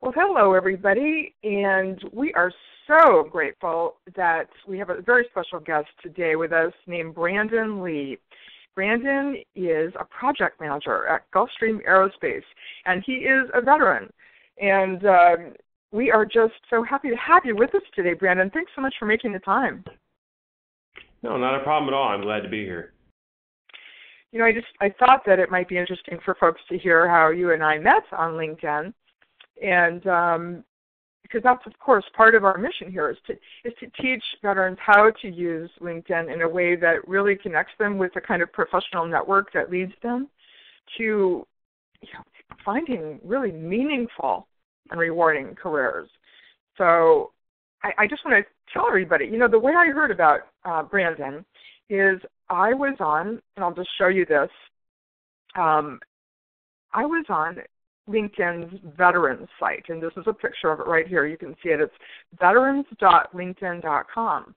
Well, hello, everybody, and we are so grateful that we have a very special guest today with us named Brandin Lea. Brandin is a project manager at Gulfstream Aerospace, and he is a veteran. And we are just so happy to have you with us today, Brandin. Thanks so much for making the time. No, not a problem at all. I'm glad to be here. You know, I thought that it might be interesting for folks to hear how you and I met on LinkedIn. And because that's, of course, part of our mission here is to teach veterans how to use LinkedIn in a way that really connects them with the kind of professional network that leads them to finding really meaningful and rewarding careers. So I just want to tell everybody, the way I heard about Brandin is I was on, and I'll just show you this, I was on LinkedIn's veterans site, and this is a picture of it right here. You can see it. It's veterans.linkedin.com.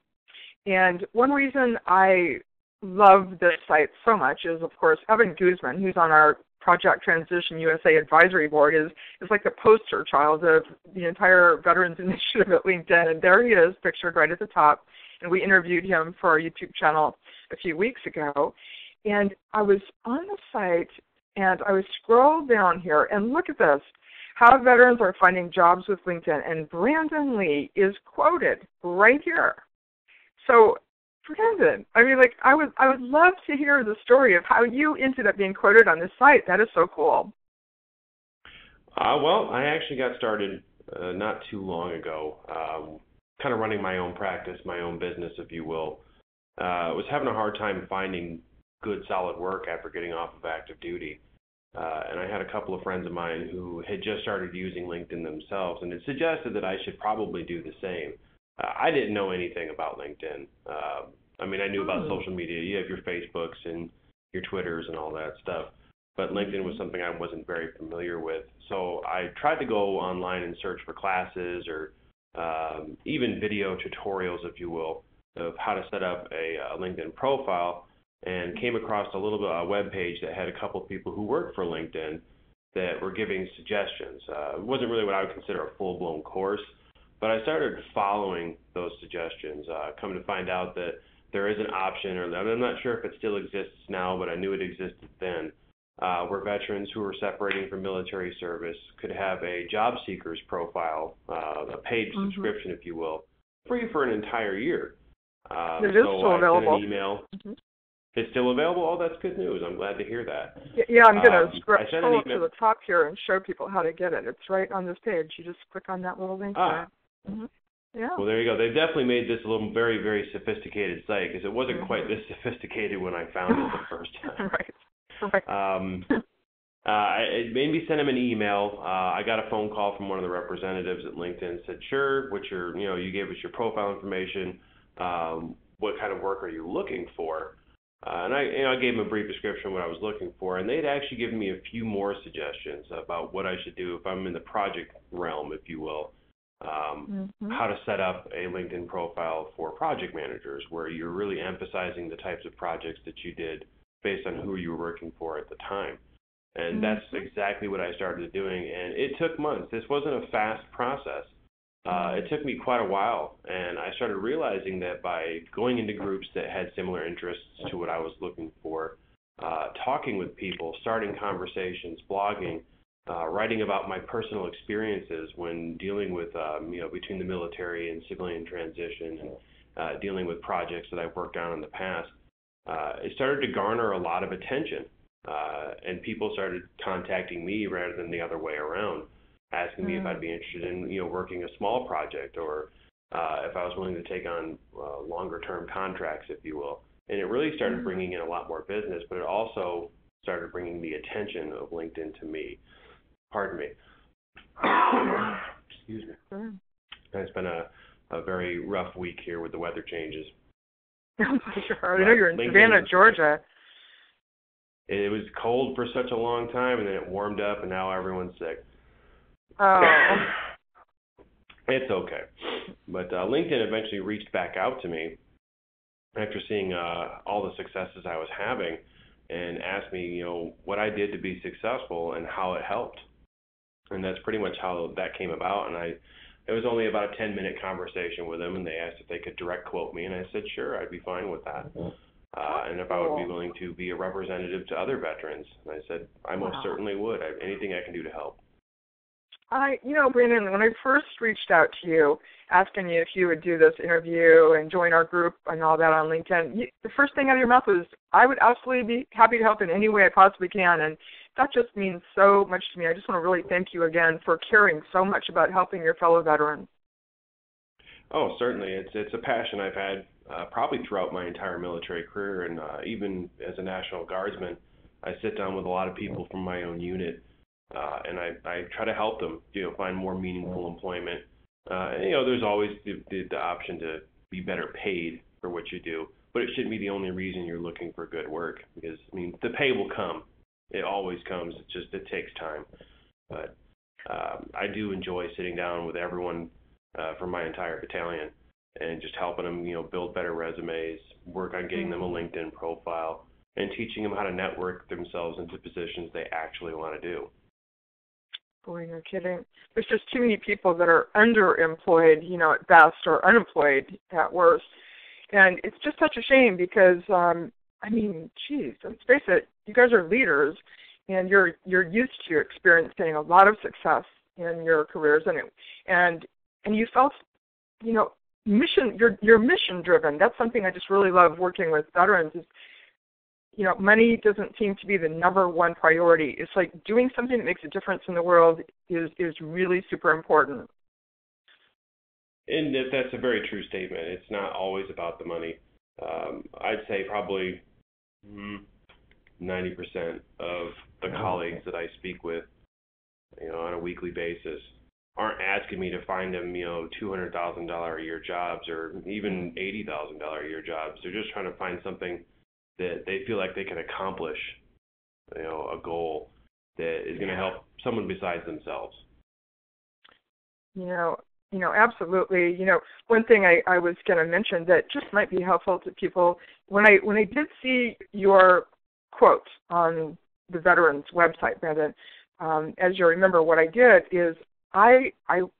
And one reason I love this site so much is, of course, Evan Guzman, who's on our Project Transition USA Advisory Board, is like the poster child of the entire Veterans Initiative at LinkedIn. And there he is, pictured right at the top. And we interviewed him for our YouTube channel a few weeks ago. And I was on the site, and I was scrolled down here, and look at this, how veterans are finding jobs with LinkedIn. And Brandin Lea is quoted right here. So, Brandin, I would love to hear the story of how you ended up being quoted on this site. That is so cool. Well, I actually got started not too long ago, kind of running my own practice, my own business, if you will. I was having a hard time finding good, solid work after getting off of active duty. And I had a couple of friends of mine who had just started using LinkedIn themselves, and it suggested that I should probably do the same. I didn't know anything about LinkedIn. I knew about social media. You have your Facebooks and your Twitters and all that stuff, but LinkedIn was something I wasn't very familiar with. So I tried to go online and search for classes or even video tutorials, if you will, of how to set up a LinkedIn profile, and came across a web page that had a couple of people who worked for LinkedIn that were giving suggestions. It wasn't really what I would consider a full-blown course, but I started following those suggestions, coming to find out that there is an option, or I'm not sure if it still exists now, but I knew it existed then, where veterans who were separating from military service could have a job seekers profile, a paid subscription, if you will, free for an entire year. It is still available. I sent an email. It's still available? Oh, that's good news. I'm glad to hear that. Yeah, I'm going to scroll up to the top here and show people how to get it. It's right on this page. You just click on that little link there. Yeah. Well, there you go. They've definitely made this a little very, very sophisticated site, because it wasn't quite this sophisticated when I found it the first time. Right. It made me send him an email. I got a phone call from one of the representatives at LinkedIn. Said, "Sure, you gave us your profile information. What kind of work are you looking for?" And I gave them a brief description of what I was looking for, and they'd actually given me a few more suggestions about what I should do if I'm in the project realm, if you will. How to set up a LinkedIn profile for project managers, where you're really emphasizing the types of projects that you did based on who you were working for at the time. And that's exactly what I started doing, and it took months. This wasn't a fast process. It took me quite a while, and I started realizing that by going into groups that had similar interests to what I was looking for, talking with people, starting conversations, blogging, writing about my personal experiences when dealing with, between the military and civilian transition, and dealing with projects that I've worked on in the past, it started to garner a lot of attention, and people started contacting me rather than the other way around, asking me if I'd be interested in, working a small project, or if I was willing to take on longer-term contracts, if you will. And it really started bringing in a lot more business, but it also started bringing the attention of LinkedIn to me. Pardon me. Excuse me. It's been a very rough week here with the weather changes. Sure. I know you're in Savannah, Georgia. It was cold for such a long time, and then it warmed up, and now everyone's sick. Oh. It's okay. But LinkedIn eventually reached back out to me after seeing all the successes I was having, and asked me, what I did to be successful and how it helped. And that's pretty much how that came about. And it was only about a 10-minute conversation with them, and they asked if they could direct quote me, and I said, sure, I'd be fine with that. And if I would be willing to be a representative to other veterans. And I said, I most certainly would. Anything I can do to help. Brandin, when I first reached out to you, asking you if you would do this interview and join our group and all that on LinkedIn, the first thing out of your mouth was, I would absolutely be happy to help in any way I possibly can. And that just means so much to me. I just want to really thank you again for caring so much about helping your fellow veterans. Oh, certainly. It's a passion I've had probably throughout my entire military career, and even as a National Guardsman, I sit down with a lot of people from my own unit, and I try to help them, find more meaningful employment. And, there's always the option to be better paid for what you do, but it shouldn't be the only reason you're looking for good work, because the pay will come. It always comes. It takes time. But I do enjoy sitting down with everyone from my entire battalion and just helping them, build better resumes, work on getting them a LinkedIn profile, and teaching them how to network themselves into positions they actually want to do. Boy, no kidding. There's just too many people that are underemployed, at best, or unemployed at worst. And it's just such a shame because, geez, let's face it, you guys are leaders, and you're used to experiencing a lot of success in your careers, and you felt, you're mission driven. That's something I just really love working with veterans. Is money doesn't seem to be the number one priority. It's like doing something that makes a difference in the world is really super important. And that's a very true statement. It's not always about the money. I'd say probably 90% of the colleagues that I speak with, on a weekly basis, aren't asking me to find them, $200,000 a year jobs or even $80,000 a year jobs. They're just trying to find something that they feel like they can accomplish, a goal that is going to help someone besides themselves. Absolutely. One thing I was going to mention that just might be helpful to people, when I did see your quote on the Veterans website, Brandin, as you remember, what I did is I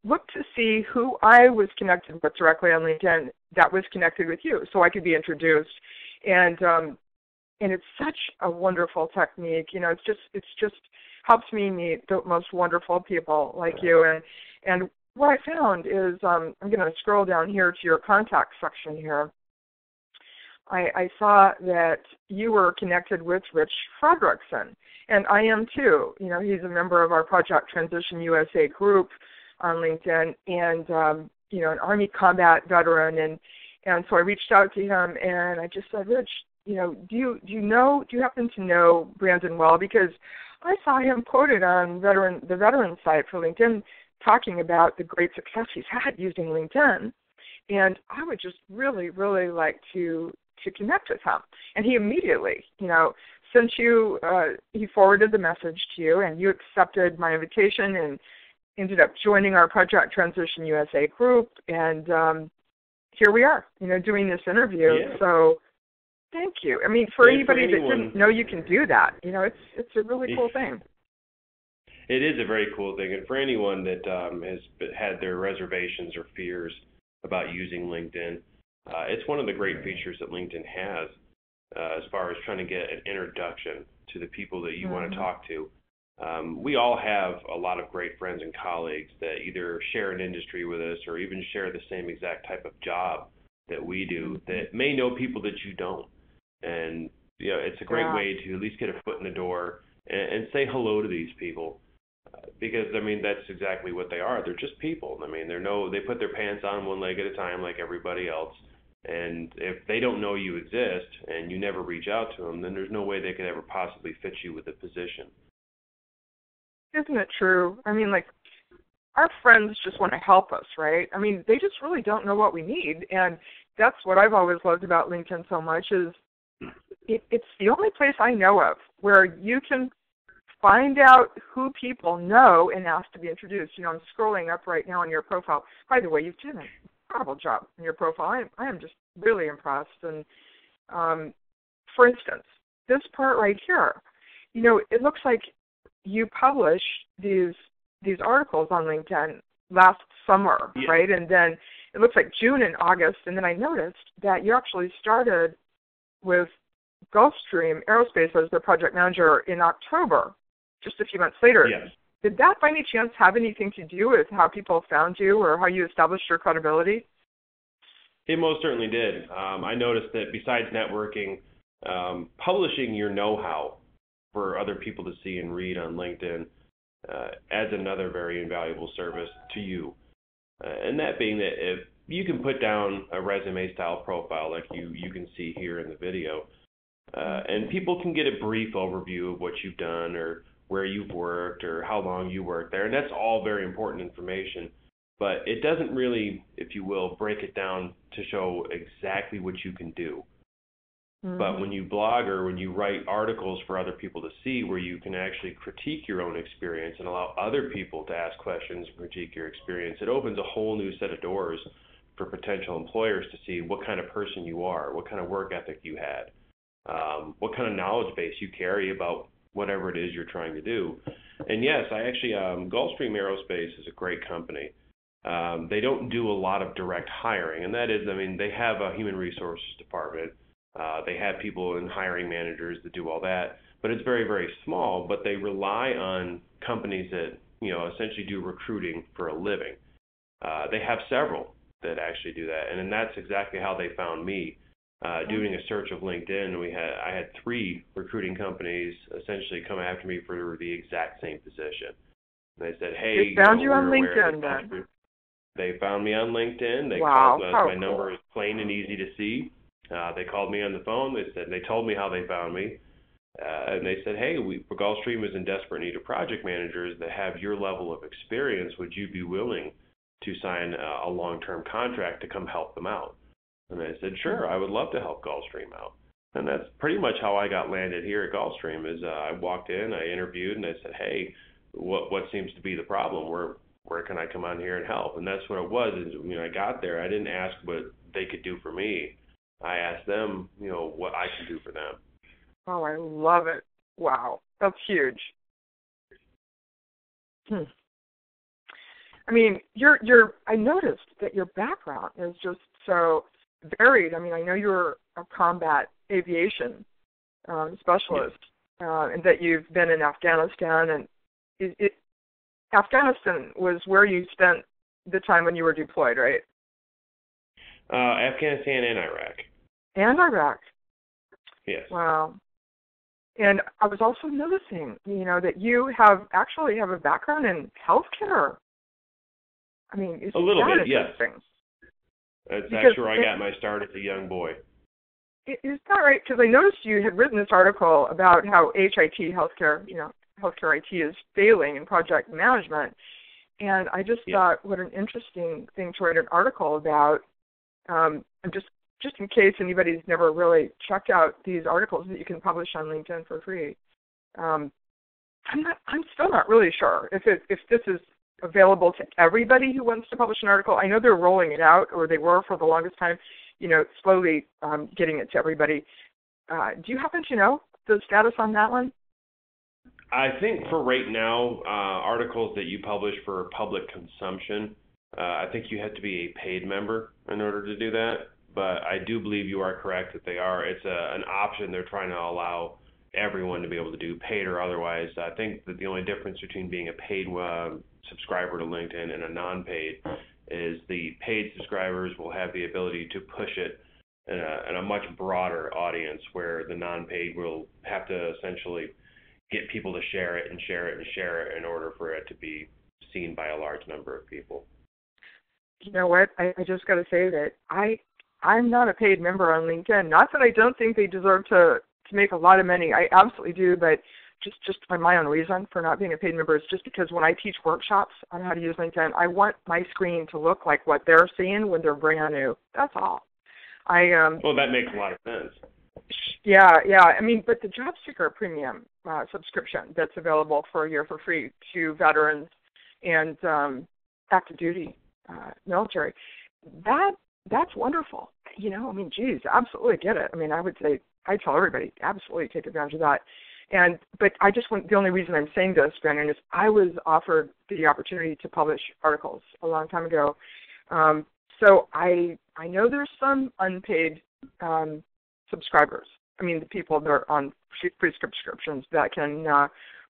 looked to see who I was connected with directly on LinkedIn that was connected with you, so I could be introduced. And it's such a wonderful technique. It's just helps me meet the most wonderful people like you. And what I found is, I'm going to scroll down here to your contact section here. I saw that you were connected with Rich Fredrickson, and I am too. He's a member of our Project Transition USA group on LinkedIn, and an Army combat veteran. And so I reached out to him, and I just said, Rich, do you happen to know Brandin well? Because I saw him quoted on the veteran site for LinkedIn talking about the great success he's had using LinkedIn, and I would just really, really like to connect with him. And he immediately, sent you, he forwarded the message to you, and you accepted my invitation and ended up joining our Project Transition USA group, and here we are, doing this interview. Yeah. So thank you. For anybody that didn't know you can do that, it's a really cool thing. It is a very cool thing, and for anyone that has had their reservations or fears about using LinkedIn, it's one of the great features that LinkedIn has as far as trying to get an introduction to the people that you want to talk to. We all have a lot of great friends and colleagues that either share an industry with us or even share the same exact type of job that we do that may know people that you don't. And it's a great way to at least get a foot in the door and say hello to these people. Because that's exactly what they are. They're just people. They put their pants on one leg at a time like everybody else. And if they don't know you exist and you never reach out to them, then there's no way they could ever possibly fit you with a position. Isn't it true? Our friends just want to help us, right? They just really don't know what we need. And that's what I've always loved about LinkedIn so much is it's the only place I know of where you can find out who people know and ask to be introduced. I'm scrolling up right now on your profile. By the way, you've done an incredible job in your profile. I am just really impressed. And for instance, this part right here, it looks like you publish these these articles on LinkedIn last summer, right? And then it looks like June and August, and then I noticed that you actually started with Gulfstream Aerospace as their project manager in October, just a few months later. Yes. Did that by any chance have anything to do with how people found you or how you established your credibility? It most certainly did. I noticed that besides networking, publishing your know-how for other people to see and read on LinkedIn adds another very invaluable service to you. And that being that if you can put down a resume-style profile like you can see here in the video, and people can get a brief overview of what you've done or where you've worked or how long you worked there, and that's all very important information. But it doesn't really, if you will, break it down to show exactly what you can do. Mm-hmm. But when you blog or when you write articles for other people to see where you can actually critique your own experience and allow other people to ask questions and critique your experience, it opens a whole new set of doors for potential employers to see what kind of person you are, what kind of work ethic you had, what kind of knowledge base you carry about whatever it is you're trying to do. And yes, I actually, Gulfstream Aerospace is a great company. They don't do a lot of direct hiring, and that is, I mean, they have a human resources department. They have people and hiring managers that do all that, but it's very, very small, but they rely on companies that, essentially do recruiting for a living. They have several that actually do that, and then that's exactly how they found me. Doing a search of LinkedIn, I had 3 recruiting companies essentially come after me for the exact same position. They said, "Hey, they found you on LinkedIn then." They found me on LinkedIn. They wow, called us. My number is plain and easy to see. They called me on the phone. They told me how they found me, and they said, "Hey, Gulfstream is in desperate need of project managers that have your level of experience. Would you be willing to sign a long-term contract to come help them out?" And I said, "Sure, I would love to help Gulfstream out." And that's pretty much how I got landed here at Gulfstream. Is I walked in, I interviewed, and I said, "Hey, what seems to be the problem? Where can I come on here and help?" And that's what it was. Is when I got there, I didn't ask what they could do for me. I asked them, what I can do for them. Oh, I love it. Wow, that's huge. I mean, I noticed that your background is just so varied. I mean, I know you're a combat aviation specialist, and that you've been in Afghanistan, and Afghanistan was where you spent the time when you were deployed, right? Afghanistan and Iraq. And Iraq. Yes. Wow. And I was also noticing, that you have a background in healthcare. I mean, a little bit, yes. That's where I got my start as a young boy. Is that right? Because I noticed you had written this article about how HIT, healthcare IT is failing in project management. And I just thought, what an interesting thing to write an article about. Just in case anybody's never really checked out these articles that you can publish on LinkedIn for free. I'm still not really sure if this is available to everybody who wants to publish an article. I know they're rolling it out, or they were for the longest time, slowly getting it to everybody. Do you happen to know the status on that one? I think for right now, articles that you publish for public consumption, I think you have to be a paid member in order to do that. But I do believe you are correct that they are. It's an option they're trying to allow everyone to be able to do, paid or otherwise. I think that the only difference between being a paid subscriber to LinkedIn and a non-paid is the paid subscribers will have the ability to push it in a much broader audience, where the non-paid will have to essentially get people to share it and share it and share it in order for it to be seen by a large number of people. You know what? I just got to say that I'm not a paid member on LinkedIn. Not that I don't think they deserve to make a lot of money. I absolutely do, but just my own reason for not being a paid member is just because when I teach workshops on how to use LinkedIn, I want my screen to look like what they're seeing when they're brand new. That's all. Well, that makes a lot of sense. Yeah. I mean, but the Job Seeker Premium subscription that's available for a year for free to veterans and active duty military, that's wonderful. I mean, geez, absolutely get it. I mean, I would say, I tell everybody, absolutely take advantage of that. But I just want, the only reason I'm saying this, Brandon, is I was offered the opportunity to publish articles a long time ago. So I know there's some unpaid subscribers. I mean, the people that are on free subscriptions that can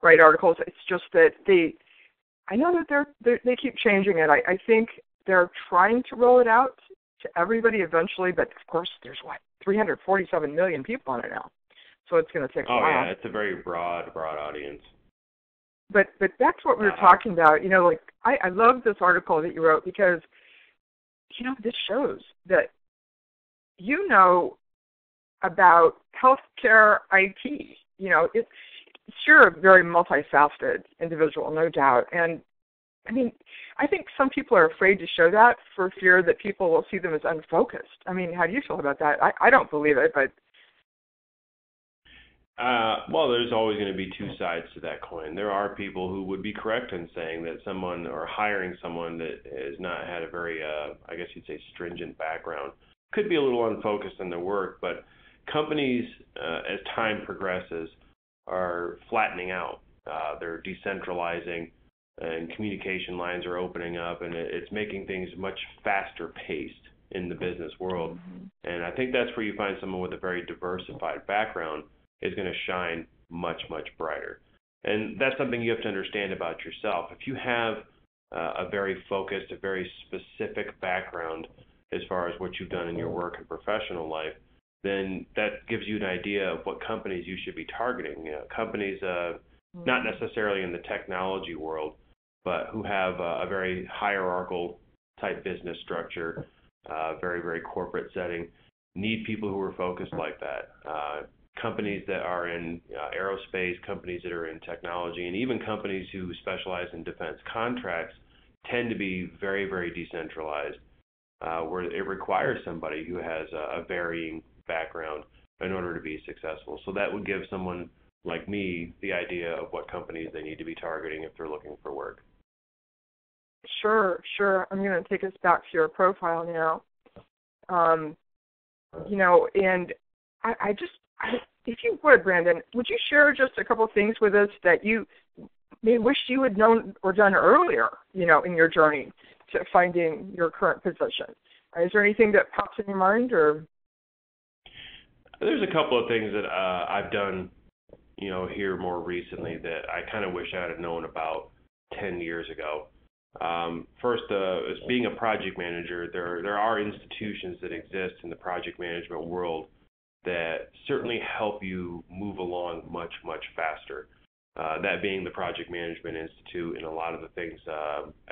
write articles. It's just that I know that they keep changing it. I think they're trying to roll it out to everybody eventually, but of course there's 347 million people on it now. So it's going to take a while. Oh yeah, it's a very broad audience. But that's what we were talking about. Like I love this article that you wrote because, this shows that about healthcare IT. You're a very multifaceted individual, no doubt. And I mean, I think some people are afraid to show that for fear that people will see them as unfocused. I mean, how do you feel about that? I don't believe it, but. Well, there's always going to be two sides to that coin. There are people who would be correct in saying that someone or hiring someone that has not had a very, I guess you'd say, stringent background could be a little unfocused in their work, but companies, as time progresses, are flattening out. They're decentralizing, and communication lines are opening up, and it's making things much faster paced in the business world. And I think that's where you find someone with a very diversified background is going to shine much, much brighter. And that's something you have to understand about yourself. If you have a very focused, a very specific background as far as what you've done in your work and professional life, then that gives you an idea of what companies you should be targeting. Companies not necessarily in the technology world, but who have a very hierarchical type business structure, very, very corporate setting, need people who are focused like that. Companies that are in aerospace, companies that are in technology, and even companies who specialize in defense contracts tend to be very, very decentralized, where it requires somebody who has a varying background in order to be successful. So that would give someone like me the idea of what companies they need to be targeting if they're looking for work. Sure. I'm going to take us back to your profile now. And if you would, Brandon, would you share just a couple of things with us that you may wish you had known or done earlier, in your journey to finding your current position? Is there anything that pops in your mind, or? There's a couple of things that I've done, here more recently that I kind of wish I had known about 10 years ago. First, as being a project manager, there are institutions that exist in the project management world that certainly help you move along much, much faster. That being the Project Management Institute and a lot of the things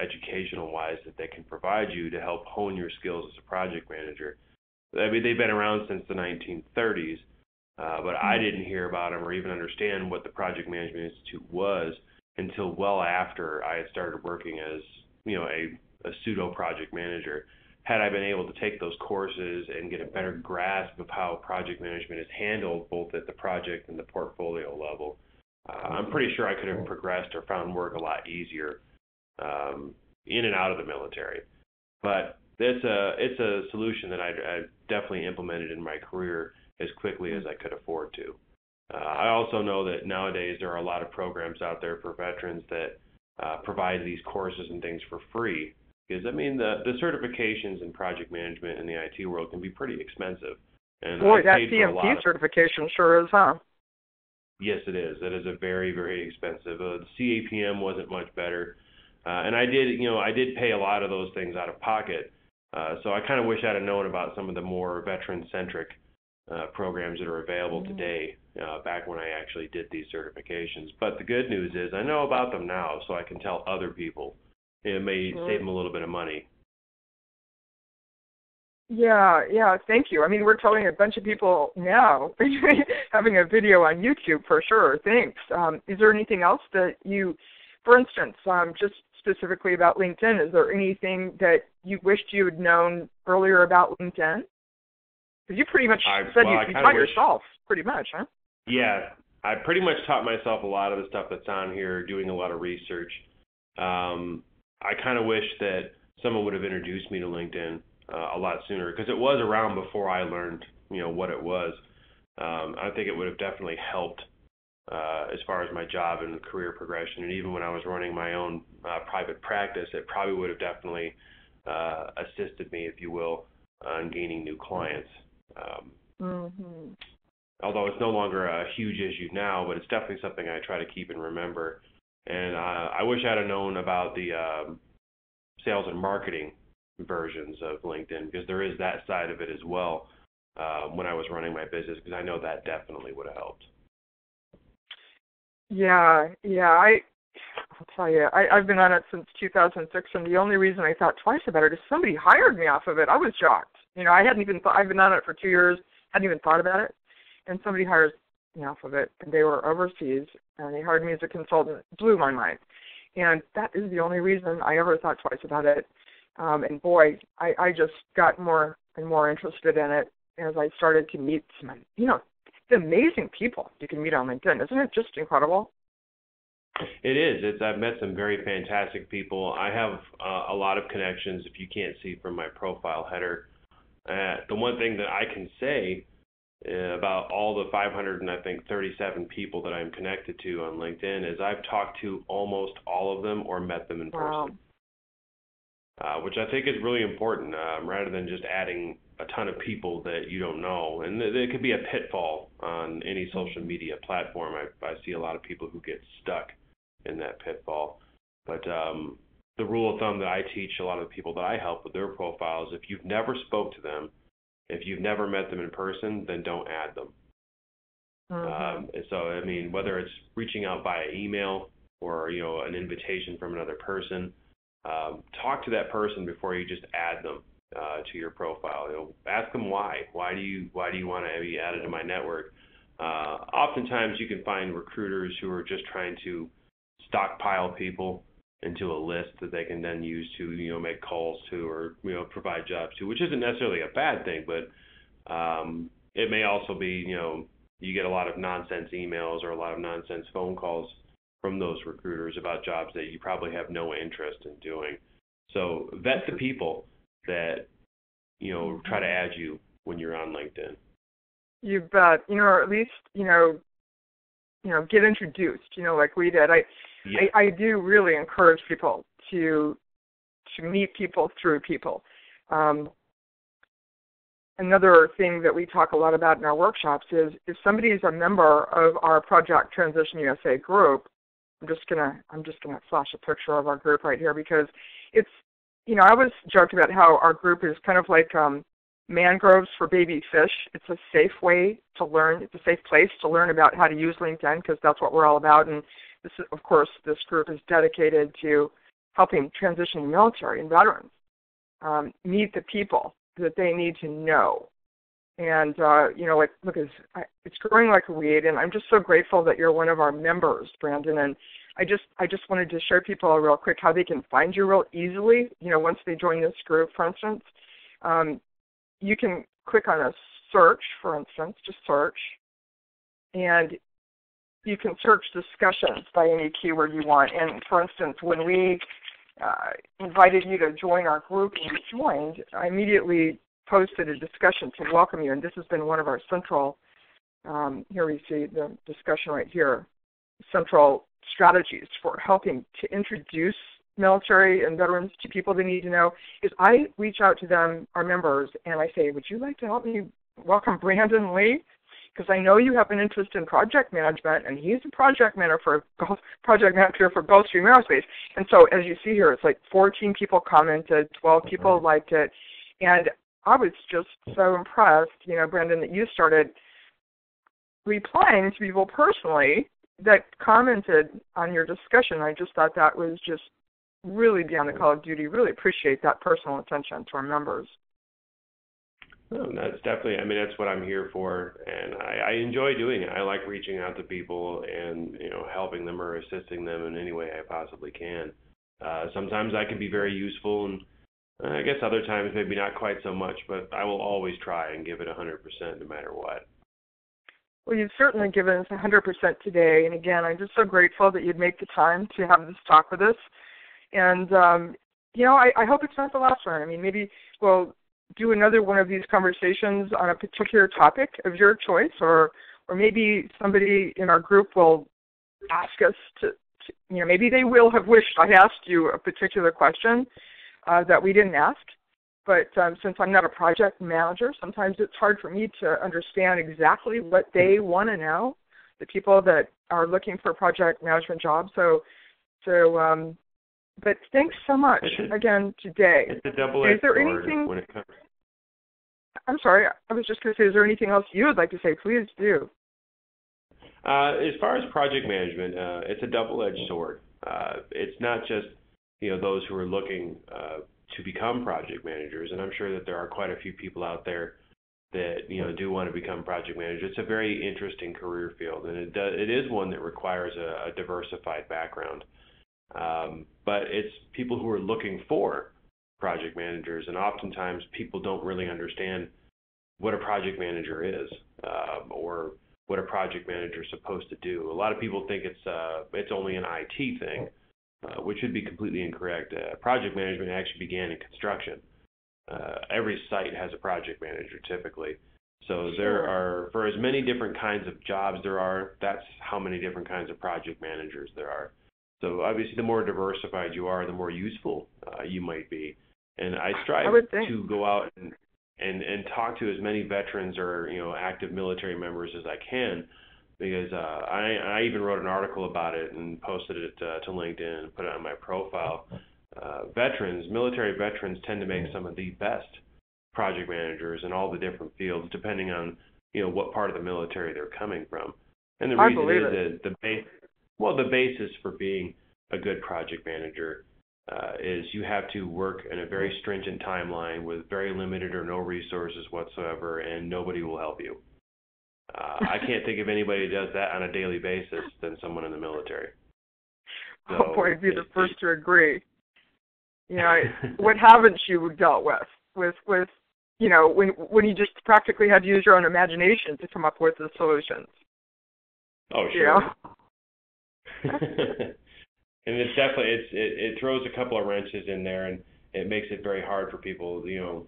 educational-wise that they can provide you to help hone your skills as a project manager. I mean, they've been around since the 1930s, but I didn't hear about them or even understand what the Project Management Institute was until well after I had started working as, a pseudo project manager. Had I been able to take those courses and get a better grasp of how project management is handled both at the project and the portfolio level, I'm pretty sure I could have progressed or found work a lot easier in and out of the military. But it's a solution that I definitely implemented in my career as quickly as I could afford to. I also know that nowadays there are a lot of programs out there for veterans that provide these courses and things for free. Because, the certifications in project management in the IT world can be pretty expensive. And boy, that CMP certification sure is, huh? Yes, it is. It is a very, very expensive. The CAPM wasn't much better. And I did pay a lot of those things out of pocket. So I kind of wish I'd have known about some of the more veteran-centric programs that are available today, back when I actually did these certifications. But the good news is I know about them now, so I can tell other people. It may save them a little bit of money. Yeah, thank you. We're telling a bunch of people now, having a video on YouTube for sure. Thanks. Is there anything else that you, for instance, just specifically about LinkedIn, is there anything that you wished you had known earlier about LinkedIn? Because you pretty much said you taught yourself, pretty much, huh? Yeah, I pretty much taught myself a lot of the stuff that's on here, doing a lot of research. I kind of wish that someone would have introduced me to LinkedIn a lot sooner, because it was around before I learned, what it was. I think it would have definitely helped as far as my job and career progression. And even when I was running my own private practice, it probably would have definitely assisted me, if you will, in gaining new clients. Although it's no longer a huge issue now, but it's definitely something I try to keep and remember. And I wish I'd have known about the sales and marketing versions of LinkedIn, because there is that side of it as well when I was running my business, because I know that definitely would have helped. Yeah, I'll tell you, I've been on it since 2006, and the only reason I thought twice about it is somebody hired me off of it. I was shocked. I hadn't even thought, I've been on it for 2 years, hadn't even thought about it, and somebody hired me off of it, and they were overseas, and they hired me as a consultant. It blew my mind. And that is the only reason I ever thought twice about it. And boy, I just got more and more interested in it as I started to meet some, the amazing people you can meet on LinkedIn. Isn't it just incredible? It is. I've met some very fantastic people. I have a lot of connections, if you can't see from my profile header. The one thing that I can say about all the 537 people that I'm connected to on LinkedIn is I've talked to almost all of them or met them in person. Which I think is really important, rather than just adding a ton of people that you don't know. And it could be a pitfall on any social media platform. I see a lot of people who get stuck in that pitfall. But the rule of thumb that I teach a lot of the people that I help with their profiles, if you've never spoke to them, if you've never met them in person, then don't add them. So, I mean, whether it's reaching out via email or, an invitation from another person, talk to that person before you just add them to your profile. Ask them why. Why do you want to be added to my network? Oftentimes you can find recruiters who are just trying to stockpile people into a list that they can then use to make calls to or provide jobs to, which isn't necessarily a bad thing, but it may also be you get a lot of nonsense emails or a lot of nonsense phone calls from those recruiters about jobs that you probably have no interest in doing. So vet the people that try to add you when you're on LinkedIn. You bet. Or at least get introduced. Like we did. I do really encourage people to meet people through people. Another thing that we talk a lot about in our workshops is if somebody is a member of our Project Transition USA group. I'm just gonna flash a picture of our group right here because it's I always joked about how our group is kind of like mangroves for baby fish. It's a safe way to learn. It's a safe place to learn about how to use LinkedIn because that's what we're all about. And this is, of course, this group is dedicated to helping transitioning military and veterans meet the people that they need to know. And, look, it's growing like a weed, and I'm just so grateful that you're one of our members, Brandin. And I just wanted to show people real quick how they can find you real easily, once they join this group, for instance. You can click on a search, for instance, just search, and you can search discussions by any keyword you want. And, for instance, when we invited you to join our group and you joined, I immediately posted a discussion to welcome you, and this has been one of our central, here we see the discussion right here, central strategies for helping to introduce military and veterans to people they need to know, is I reach out to them, our members, and I say, would you like to help me welcome Brandin Lea? Because I know you have an interest in project management, and he's a project manager for Gulfstream Aerospace. And so, as you see here, it's like 14 people commented, 12 people liked it, and I was just so impressed, Brandin, that you started replying to people personally that commented on your discussion. I just thought that was just really beyond the call of duty. Really appreciate that personal attention to our members. Oh, that's definitely, that's what I'm here for, and I enjoy doing it. I like reaching out to people and, helping them or assisting them in any way I possibly can. Sometimes I can be very useful, and I guess other times maybe not quite so much, but I will always try and give it 100% no matter what. Well, you've certainly given us 100% today, and again, I'm just so grateful that you'd make the time to have this talk with us. And, I hope it's not the last one. Maybe we'll do another one of these conversations on a particular topic of your choice or or maybe somebody in our group will ask us to maybe they will have wished I asked you a particular question that we didn't ask. But since I'm not a project manager, sometimes it's hard for me to understand exactly what they want to know, the people that are looking for project management jobs. But thanks so much again today. It's a double-edged sword anything, when it comes. I'm sorry, I was just going to say, is there anything else you would like to say? Please do. As far as project management, it's a double-edged sword. It's not just those who are looking to become project managers, and I'm sure that there are quite a few people out there that do want to become project managers. It's a very interesting career field, and it is one that requires a diversified background. But it's people who are looking for project managers, and oftentimes people don't really understand what a project manager is, or what a project manager is supposed to do. A lot of people think it's only an IT thing, which would be completely incorrect. Project management actually began in construction. Every site has a project manager typically. So there are, for as many different kinds of jobs there are, that's how many different kinds of project managers there are. So obviously the more diversified you are, the more useful you might be. And I strive to go out and talk to as many veterans or active military members as I can, because I even wrote an article about it and posted it to LinkedIn and put it on my profile. Military veterans tend to make some of the best project managers in all the different fields, depending on what part of the military they're coming from. And the reason is that the basis for being a good project manager is you have to work in a very stringent timeline with very limited or no resources whatsoever, and nobody will help you. I can't think of anybody who does that on a daily basis than someone in the military. So oh boy, I'd be the first to agree. What haven't you dealt with when you just practically had to use your own imagination to come up with the solutions? Oh, sure. And it's definitely it throws a couple of wrenches in there, and it makes it very hard for people that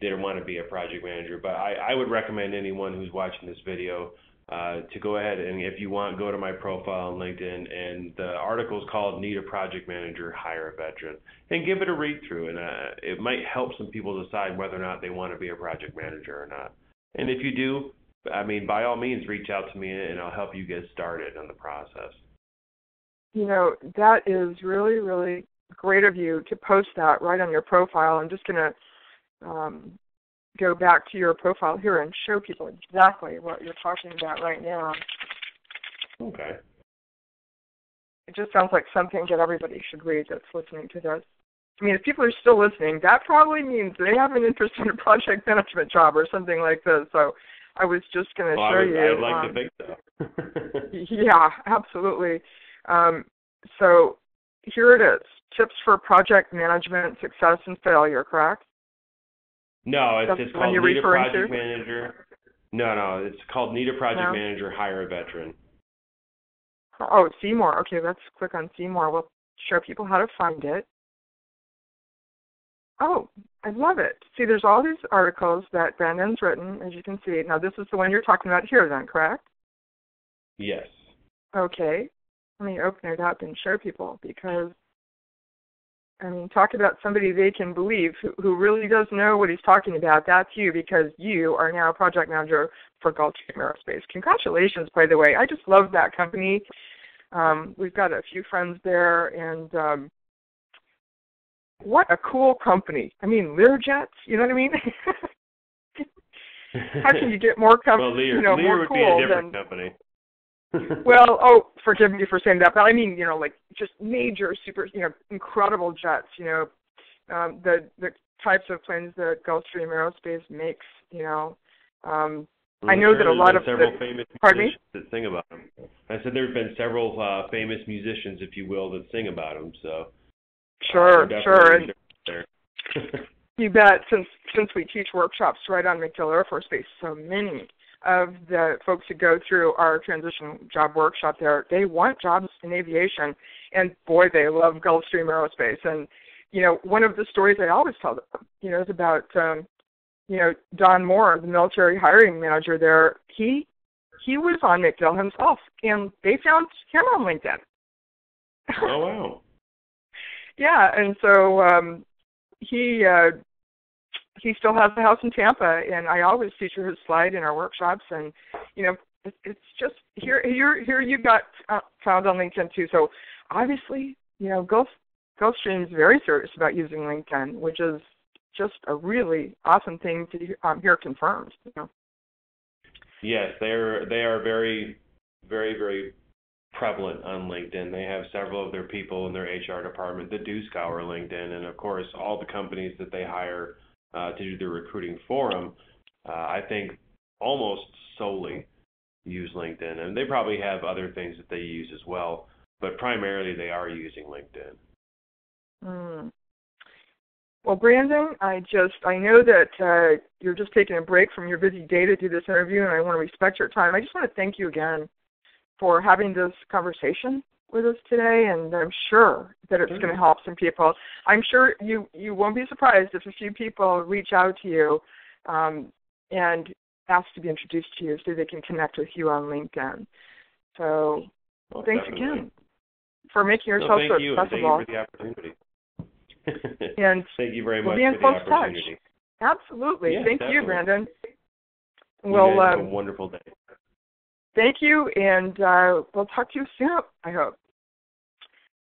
don't want to be a project manager. But I would recommend anyone who's watching this video to go ahead and, if you want, go to my profile on LinkedIn, and the article is called "Need a Project Manager, Hire a Veteran," and give it a read through, and it might help some people decide whether or not they want to be a project manager or not. And if you do, by all means, reach out to me, and I'll help you get started on the process. That is really, really great of you to post that right on your profile. I'm just going to go back to your profile here and show people exactly what you're talking about right now. Okay. It just sounds like something that everybody should read that's listening to this. If people are still listening, that probably means they have an interest in a project management job or something like this. So I was just going to show you. I'd like to think so. Yeah, absolutely. So here it is. Tips for project management, success and failure, correct? No, it's called Need a Project Manager. No, it's called Need a Project Manager, Hire a Veteran. Oh, see more. Okay, let's click on see more. We'll show people how to find it. Oh, I love it. See, there's all these articles that Brandin's written, as you can see. Now, this is the one you're talking about here then, correct? Yes. Okay. Let me open it up and show people, because, talk about somebody they can believe who really does know what he's talking about. That's you, because you are now a project manager for Gulfstream Aerospace. Congratulations, by the way. I just love that company. We've got a few friends there, and what a cool company. Learjets, you know what I mean? How can you get more Lear more would cool be a different than company. Well, forgive me for saying that, but just major, super, incredible jets, the types of planes that Gulfstream Aerospace makes, I know that a lot of several famous musicians that sing about them. I said there have been several famous musicians, if you will, that sing about them. So sure. And You bet. Since we teach workshops right on MacDill Air Force Base, so many of the folks who go through our transition job workshop there, they want jobs in aviation, and boy, they love Gulfstream Aerospace. And one of the stories I always tell them, is about Don Moore, the military hiring manager there. He he was on McDill himself, and they found him on LinkedIn. Oh, wow. Yeah, and so he still has a house in Tampa, and I always feature his slide in our workshops. And it's just here you got found on LinkedIn too. So obviously, Gulfstream is very serious about using LinkedIn, which is just a really awesome thing to hear confirmed. Yes, they are very, very, very prevalent on LinkedIn. They have several of their people in their HR department that do scour LinkedIn, and of course, all the companies that they hire to do the recruiting for them, I think almost solely use LinkedIn, and they probably have other things that they use as well, but primarily they are using LinkedIn. Well, Brandon, I know that you're just taking a break from your busy day to do this interview, and I want to respect your time. I just want to thank you again for having this conversation with us today, and I'm sure that it's going to help some people. I'm sure you won't be surprised if a few people reach out to you and ask to be introduced to you so they can connect with you on LinkedIn. So thanks again for making yourself so accessible. Thank you for the opportunity. And thank you very much we'll be in for the close touch. opportunity. Absolutely. Yeah, thank definitely. you, Brandon. Well, have a wonderful day. Thank you, and we'll talk to you soon, I hope.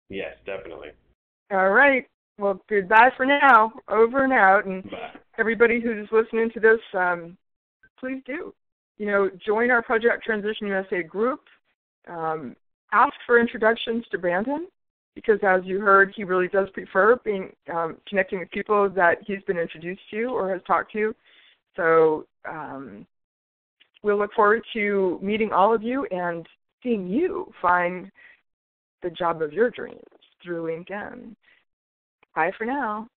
Yes, definitely. All right. Well, goodbye for now. Over and out. And bye. Everybody who's listening to this, please do. Join our Project Transition USA group. Ask for introductions to Brandon, because as you heard, he really does prefer connecting with people that he's been introduced to or has talked to. So we'll look forward to meeting all of you and seeing you find the job of your dreams through LinkedIn. Bye for now.